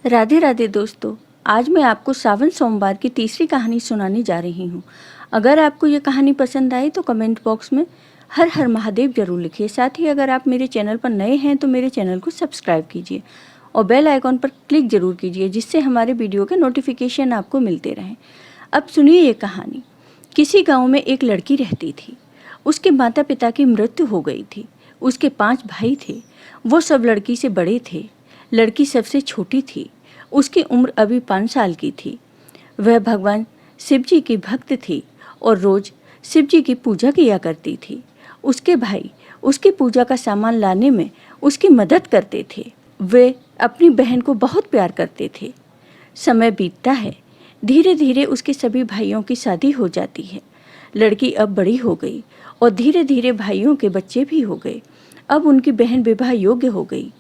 राधे राधे दोस्तों, आज मैं आपको सावन सोमवार की तीसरी कहानी सुनाने जा रही हूँ। अगर आपको ये कहानी पसंद आई तो कमेंट बॉक्स में हर हर महादेव जरूर लिखिए। साथ ही अगर आप मेरे चैनल पर नए हैं तो मेरे चैनल को सब्सक्राइब कीजिए और बेल आइकॉन पर क्लिक जरूर कीजिए, जिससे हमारे वीडियो के नोटिफिकेशन आपको मिलते रहें। अब सुनिए ये कहानी। किसी गाँव में एक लड़की रहती थी। उसके माता पिता की मृत्यु हो गई थी। उसके 5 भाई थे। वो सब लड़की से बड़े थे। लड़की सबसे छोटी थी। उसकी उम्र अभी 5 साल की थी। वह भगवान शिव जी की भक्त थी और रोज शिव जी की पूजा किया करती थी। उसके भाई उसकी पूजा का सामान लाने में उसकी मदद करते थे। वे अपनी बहन को बहुत प्यार करते थे। समय बीतता है। धीरे धीरे उसके सभी भाइयों की शादी हो जाती है। लड़की अब बड़ी हो गई और धीरे धीरे भाइयों के बच्चे भी हो गए। अब उनकी बहन विवाह योग्य हो गई।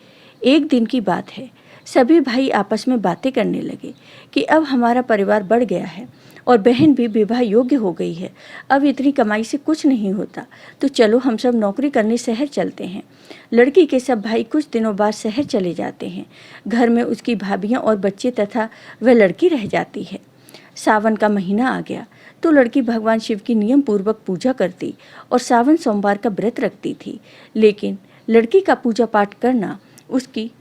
एक दिन की बात है। सभी भाई आपस में बातें करने लगे कि अब हमारा परिवार बढ़ गया है और बहन भी विवाह योग्य हो गई है। अब इतनी कमाई से कुछ नहीं होता, तो चलो हम सब नौकरी करने शहर चलते हैं। लड़की के सब भाई कुछ दिनों बाद शहर चले जाते हैं। घर में उसकी भाभियां और बच्चे तथा वह लड़की रह जाती है। सावन का महीना आ गया तो लड़की भगवान शिव की नियम पूर्वक पूजा करती और सावन सोमवार का व्रत रखती थी। लेकिन लड़की का पूजा पाठ करना उसकी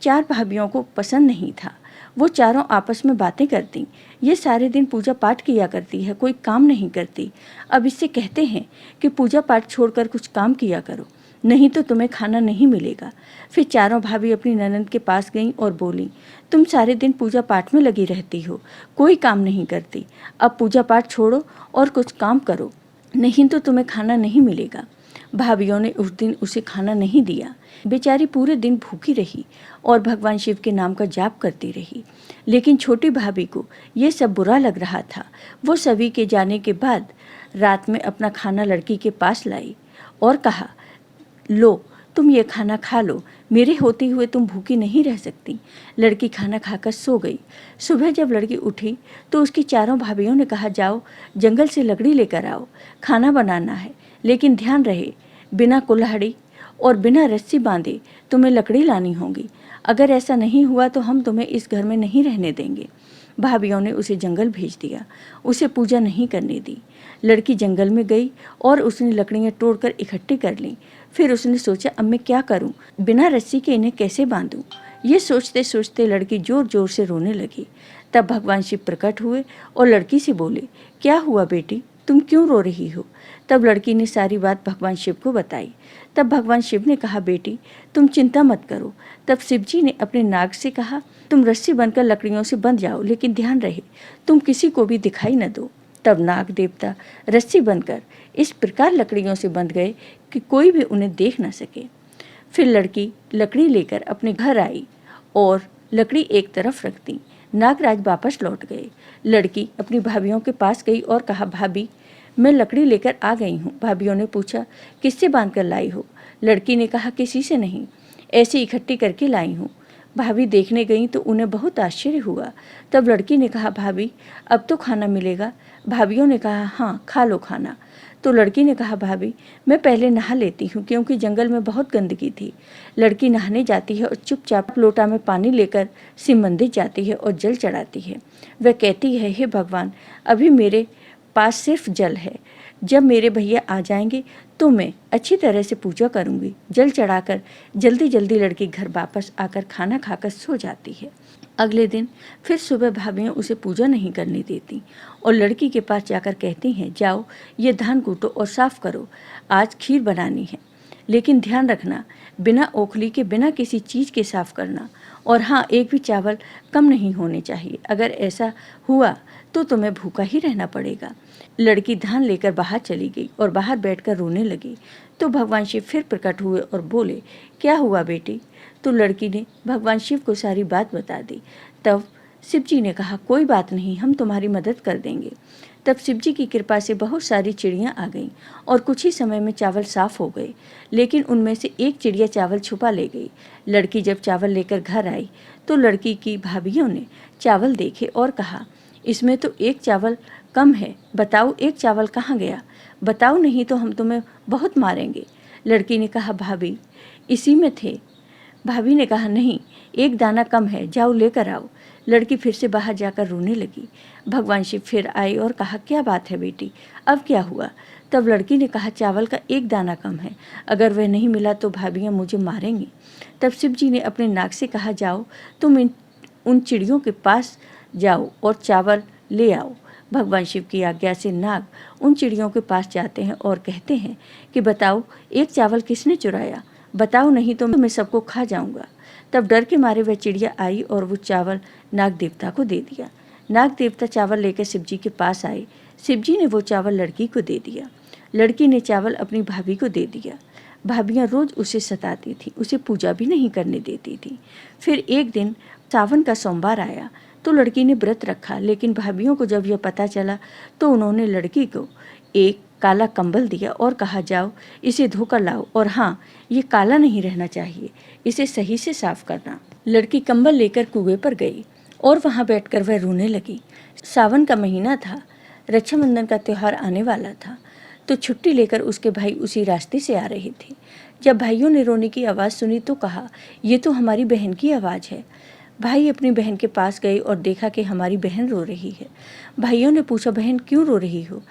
4 भाभियों को पसंद नहीं था। वो चारों आपस में बातें करती। ये सारे दिन पूजा पाठ किया करती है, कोई काम नहीं करती। अब इससे कहते हैं कि पूजा पाठ छोड़कर कुछ काम किया करो, नहीं तो तुम्हें खाना नहीं मिलेगा। फिर चारों भाभी अपनी ननद के पास गईं और बोली, तुम सारे दिन पूजा पाठ में लगी रहती हो, कोई काम नहीं करती। अब पूजा पाठ छोड़ो और कुछ काम करो, नहीं तो तुम्हें खाना नहीं मिलेगा। भाभियों ने उस दिन उसे खाना नहीं दिया। बेचारी पूरे दिन भूखी रही और भगवान शिव के नाम का जाप करती रही। लेकिन छोटी भाभी को यह सब बुरा लग रहा था। वो सभी के जाने के बाद रात में अपना खाना लड़की के पास लाई और कहा, लो तुम ये खाना खा लो, मेरे होते हुए तुम भूखी नहीं रह सकती। लड़की खाना खाकर सो गई। सुबह जब लड़की उठी तो उसकी चारों भाभियों ने कहा, जाओ जंगल से लकड़ी लेकर आओ, खाना बनाना है। लेकिन ध्यान रहे, बिना कुल्हाड़ी और बिना रस्सी बांधे तुम्हें लकड़ी लानी होगी। अगर ऐसा नहीं हुआ तो हम तुम्हें इस घर में नहीं रहने देंगे। भाभियों ने उसे जंगल भेज दिया। उसे पूजा नहीं करने दी। लड़की जंगल में गई और उसने लकड़ियाँ तोड़कर इकट्ठी कर लीं। फिर उसने सोचा, अब मैं क्या करूं? बिना रस्सी के इन्हें कैसे बांधूं? ये सोचते सोचते लड़की जोर जोर से रोने लगी। तब भगवान शिव प्रकट हुए और लड़की से बोले, क्या हुआ बेटी, तुम क्यों रो रही हो? तब लड़की ने सारी बात भगवान शिव को बताई। तब भगवान शिव ने कहा, बेटी तुम चिंता मत करो। तब शिव जी ने अपने नाग से कहा, तुम रस्सी बनकर लकड़ियों से बंध जाओ, लेकिन ध्यान रहे तुम किसी को भी दिखाई न दो। तब नाग देवता रस्सी बनकर इस प्रकार लकड़ियों से बंध गए कि कोई भी उन्हें देख न सके। फिर लड़की लकड़ी लेकर अपने घर आई और लकड़ी एक तरफ रख दी। नागराज वापस लौट गए। लड़की अपनी भाभियों के पास गई और कहा, भाभी मैं लकड़ी लेकर आ गई हूँ। भाभियों ने पूछा, किससे बांधकर लाई हो? लड़की ने कहा, किसी से नहीं, ऐसे इकट्ठी करके लाई हूँ। भाभी देखने गई तो उन्हें बहुत आश्चर्य हुआ। तब लड़की ने कहा, भाभी अब तो खाना मिलेगा? भाभियों ने कहा, हाँ खा लो खाना। तो लड़की ने कहा, भाभी मैं पहले नहा लेती हूँ, क्योंकि जंगल में बहुत गंदगी थी। लड़की नहाने जाती है और चुपचाप लोटा में पानी लेकर शिव मंदिर जाती है और जल चढ़ाती है। वह कहती है, हे भगवान अभी मेरे पास सिर्फ जल है, जब मेरे भैया आ जाएंगे तो मैं अच्छी तरह से पूजा करूंगी। जल चढ़ाकर जल्दी जल्दी लड़की घर वापस आकर खाना खाकर सो जाती है। अगले दिन फिर सुबह भाभियाँ उसे पूजा नहीं करने देती और लड़की के पास जाकर कहती हैं, जाओ ये धान कूटो और साफ करो, आज खीर बनानी है। लेकिन ध्यान रखना, बिना ओखली के, बिना किसी चीज़ के साफ करना। और हाँ, एक भी चावल कम नहीं होने चाहिए। अगर ऐसा हुआ तो तुम्हें भूखा ही रहना पड़ेगा। लड़की धान लेकर बाहर चली गई और बाहर बैठकर रोने लगी। तो भगवान शिव फिर प्रकट हुए और बोले, क्या हुआ बेटी? तो लड़की ने भगवान शिव को सारी बात बता दी। तब शिव जी ने कहा, कोई बात नहीं, हम तुम्हारी मदद कर देंगे। तब शिव जी की कृपा से बहुत सारी चिड़ियाँ आ गईं और कुछ ही समय में चावल साफ हो गए। लेकिन उनमें से एक चिड़िया चावल छुपा ले गई। लड़की जब चावल लेकर घर आई तो लड़की की भाभियों ने चावल देखे और कहा, इसमें तो एक चावल कम है, बताओ एक चावल कहाँ गया? बताओ, नहीं तो हम तुम्हें बहुत मारेंगे। लड़की ने कहा, भाभी इसी में थे, भाभी ने कहा, नहीं, एक दाना कम है, जाओ लेकर आओ। लड़की फिर से बाहर जाकर रोने लगी। भगवान शिव फिर आए और कहा, क्या बात है बेटी, अब क्या हुआ? तब लड़की ने कहा, चावल का एक दाना कम है, अगर वह नहीं मिला तो भाभियाँ मुझे मारेंगी। तब शिव जी ने अपने नाग से कहा, जाओ तुम उन चिड़ियों के पास जाओ और चावल ले आओ। भगवान शिव की आज्ञा से नाग उन चिड़ियों के पास जाते हैं और कहते हैं कि बताओ, एक चावल किसने चुराया? बताओ, नहीं तो मैं सबको खा जाऊंगा। तब डर के मारे वह चिड़िया आई और वो चावल नाग देवता को दे दिया। नाग देवता चावल लेकर शिव जी के पास आए। शिव जी ने वो चावल लड़की को दे दिया। लड़की ने चावल अपनी भाभी को दे दिया। भाभियाँ रोज उसे सताती थी, उसे पूजा भी नहीं करने देती थी। फिर एक दिन सावन का सोमवार आया तो लड़की ने व्रत रखा, लेकिन भाभियों को जब यह पता चला तो उन्होंने लड़की को एक काला कंबल दिया और कहा, जाओ इसे धोकर लाओ, और हाँ, ये काला नहीं रहना चाहिए, इसे सही से साफ करना। लड़की कंबल लेकर कुएं पर गई और वहाँ बैठकर वह रोने लगी। सावन का महीना था, रक्षाबंधन का त्यौहार आने वाला था, तो छुट्टी लेकर उसके भाई उसी रास्ते से आ रहे थे। जब भाइयों ने रोने की आवाज़ सुनी तो कहा, ये तो हमारी बहन की आवाज़ है। भाई अपनी बहन के पास गए और देखा कि हमारी बहन रो रही है। भाइयों ने पूछा, बहन क्यों रो रही हो?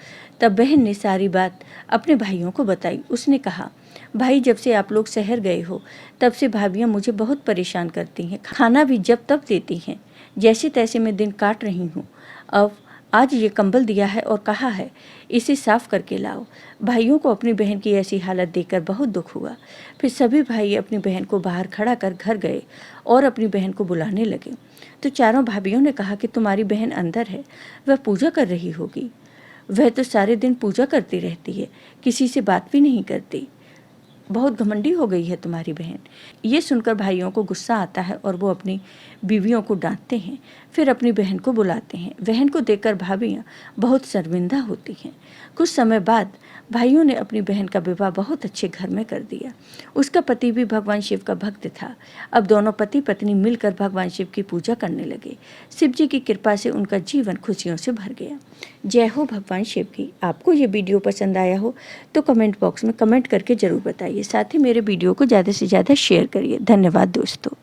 तब बहन ने सारी बात अपने भाइयों को बताई। उसने कहा, भाई, जब से आप लोग शहर गए हो तब से भाभियाँ मुझे बहुत परेशान करती हैं, खाना भी जब तब देती हैं, जैसे तैसे मैं दिन काट रही हूँ। अब आज ये कंबल दिया है और कहा है इसे साफ करके लाओ। भाइयों को अपनी बहन की ऐसी हालत देखकर बहुत दुख हुआ। फिर सभी भाई अपनी बहन को बाहर खड़ा कर घर गए और अपनी बहन को बुलाने लगे। तो चारों भाभियों ने कहा कि तुम्हारी बहन अंदर है, वह पूजा कर रही होगी। वह तो सारे दिन पूजा करती रहती है, किसी से बात भी नहीं करती। बहुत घमंडी हो गई है तुम्हारी बहन। ये सुनकर भाइयों को गुस्सा आता है और वो अपनी बीवियों को डांटते हैं। फिर अपनी बहन को बुलाते हैं। बहन को देखकर भाभियाँ बहुत शर्मिंदा होती हैं। कुछ समय बाद भाइयों ने अपनी बहन का विवाह बहुत अच्छे घर में कर दिया। उसका पति भी भगवान शिव का भक्त था। अब दोनों पति पत्नी मिलकर भगवान शिव की पूजा करने लगे। शिव जी की कृपा से उनका जीवन खुशियों से भर गया। जय हो भगवान शिव की। आपको ये वीडियो पसंद आया हो तो कमेंट बॉक्स में कमेंट करके ज़रूर बताइए। साथ ही मेरे वीडियो को ज़्यादा से ज़्यादा शेयर करिए। धन्यवाद दोस्तों।